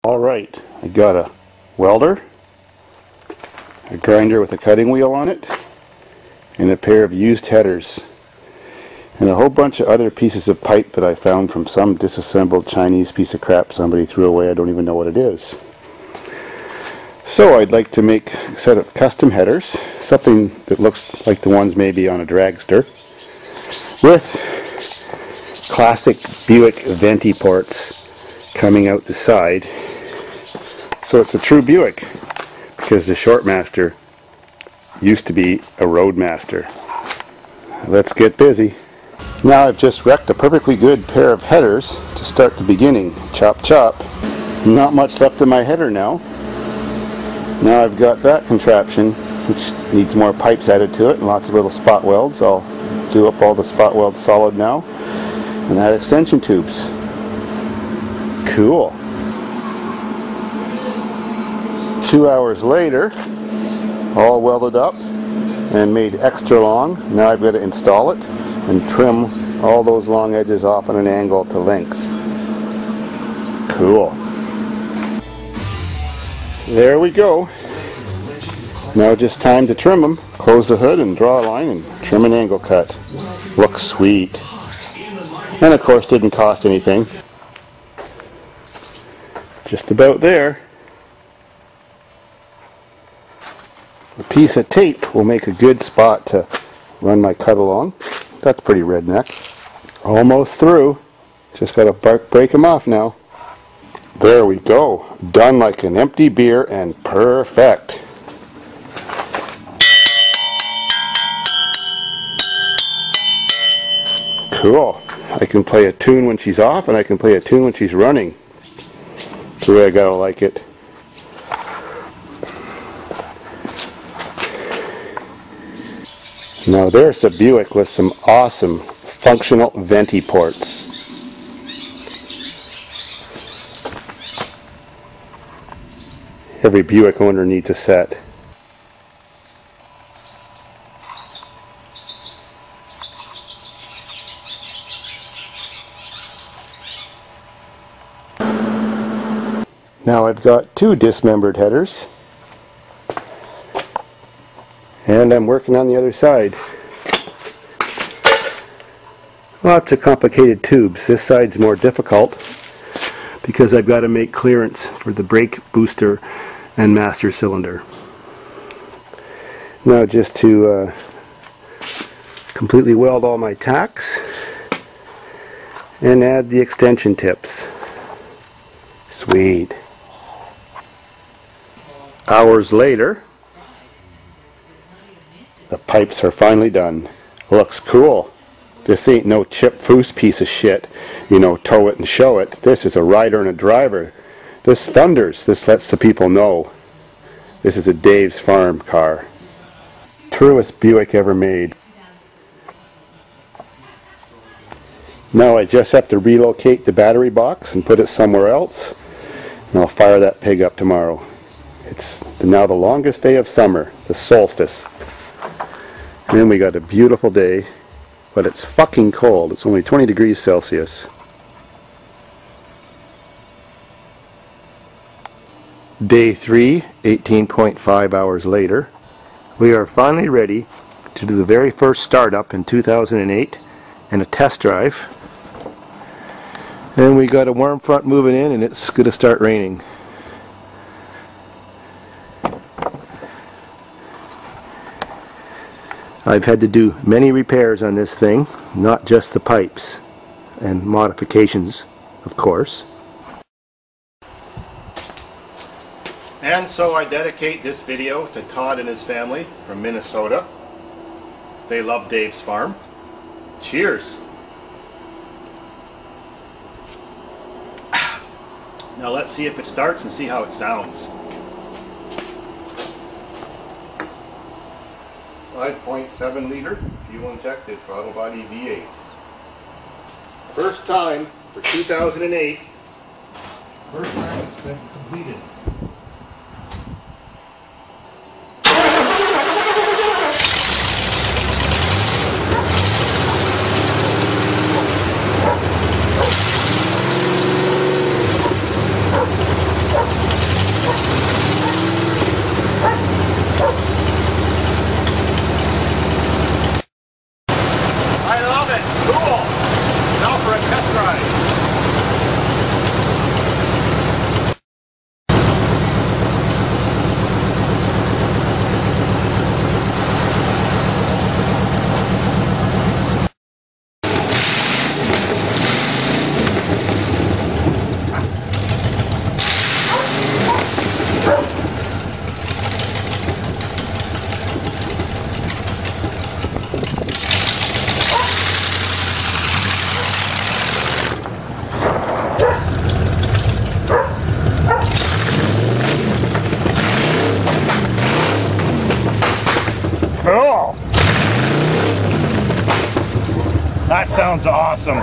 Alright, I got a welder, a grinder with a cutting wheel on it, and a pair of used headers, and a whole bunch of other pieces of pipe that I found from some disassembled Chinese piece of crap somebody threw away. I don't even know what it is. So I'd like to make a set of custom headers, something that looks like the ones maybe on a dragster, with classic Buick venti ports coming out the side. So it's a true Buick, because the Shortmaster used to be a Roadmaster. Let's get busy. Now I've just wrecked a perfectly good pair of headers to start the beginning. Chop chop. Not much left of my header now. Now I've got that contraption, which needs more pipes added to it and lots of little spot welds. I'll do up all the spot welds solid now and add extension tubes. Cool. 2 hours later, all welded up and made extra long. Now I've got to install it and trim all those long edges off on an angle to length. Cool. There we go. Now just time to trim them. Close the hood and draw a line and trim an angle cut. Looks sweet. And of course didn't cost anything. Just about there. A piece of tape will make a good spot to run my cut along. That's pretty redneck. Almost through. Just gotta break them off now. There we go. Done like an empty beer and perfect. Cool. I can play a tune when she's off and I can play a tune when she's running. That's the way I gotta like it. Now there's a Buick with some awesome functional venti ports. Every Buick owner needs a set. Now I've got two dismembered headers. And I'm working on the other side. Lots of complicated tubes. This side's more difficult because I've got to make clearance for the brake booster and master cylinder. Now just to completely weld all my tacks and add the extension tips. Sweet. Hours later, the pipes are finally done. Looks cool. This ain't no chip foose piece of shit, you know, tow it and show it. This is a rider and a driver. This thunders. This lets the people know. This is a Dave's Farm car. Truest Buick ever made. Now I just have to relocate the battery box and put it somewhere else, and I'll fire that pig up tomorrow. It's now the longest day of summer, the solstice. And then we got a beautiful day, but it's fucking cold. It's only 20 degrees Celsius. Day 3, 18.5 hours later, we are finally ready to do the very first startup in 2008 and a test drive. And we got a warm front moving in and it's going to start raining. I've had to do many repairs on this thing, not just the pipes, and modifications, of course. And so I dedicate this video to Todd and his family from Minnesota. They love Dave's Farm. Cheers! Now let's see if it starts and see how it sounds. 5.7 liter fuel injected throttle body V8. First time for 2008. First time it's been completed. sounds awesome.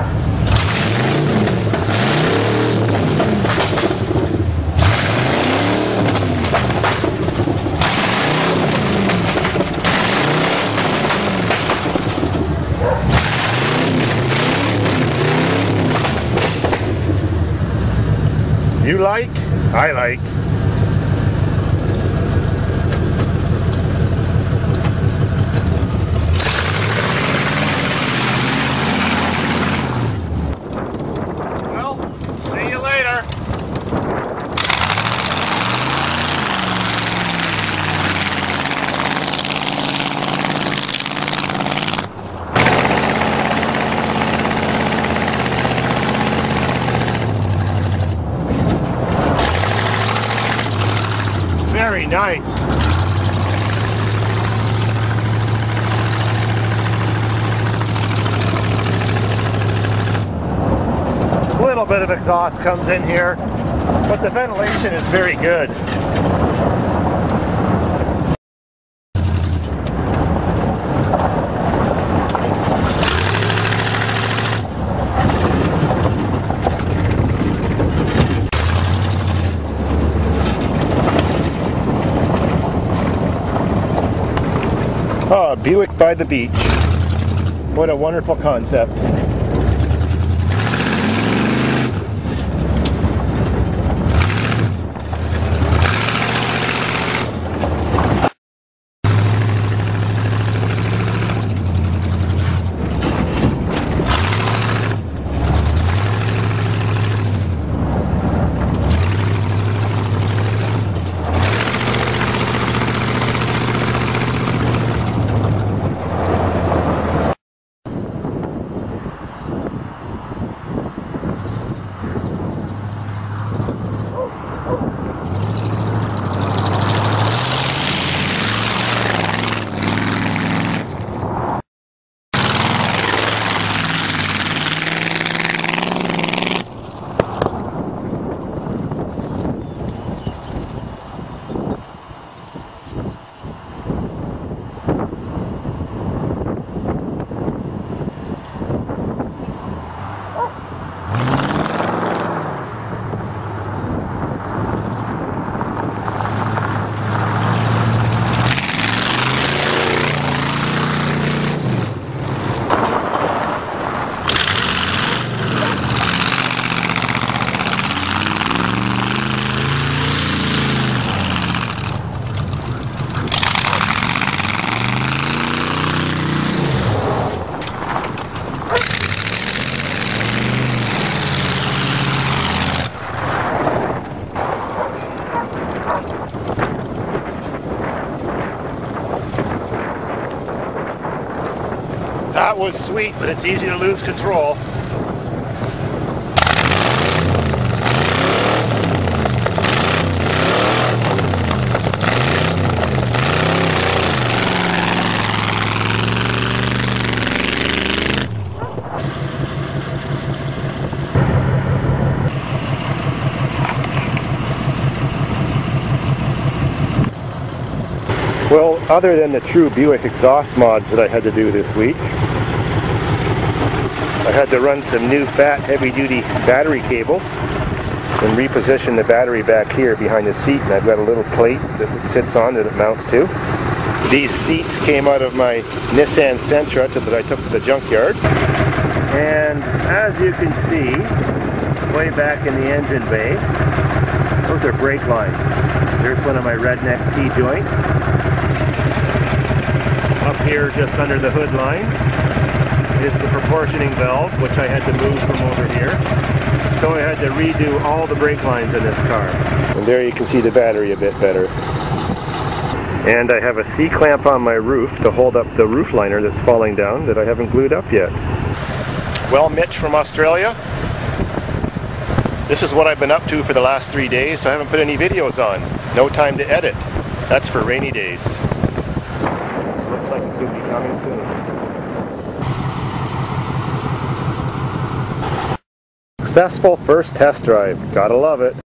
You like? I like. Well, see you later. Very nice. A little bit of exhaust comes in here, but the ventilation is very good. Oh, Buick by the beach. What a wonderful concept. That was sweet, but it's easy to lose control. Well, other than the true Buick exhaust mods that I had to do this week, I had to run some new fat heavy-duty battery cables and reposition the battery back here behind the seat, and I've got a little plate that it sits on that it mounts to. These seats came out of my Nissan Sentra that I took to the junkyard, and as you can see, way back in the engine bay, those are brake lines. There's one of my redneck T-joints. Up here, just under the hood line, is the proportioning valve, which I had to move from over here. So I had to redo all the brake lines in this car. And there you can see the battery a bit better. And I have a C-clamp on my roof to hold up the roof liner that's falling down that I haven't glued up yet. Well, Mitch from Australia, this is what I've been up to for the last 3 days, so I haven't put any videos on. No time to edit. That's for rainy days. Looks like it could be coming soon. Successful first test drive. Gotta love it.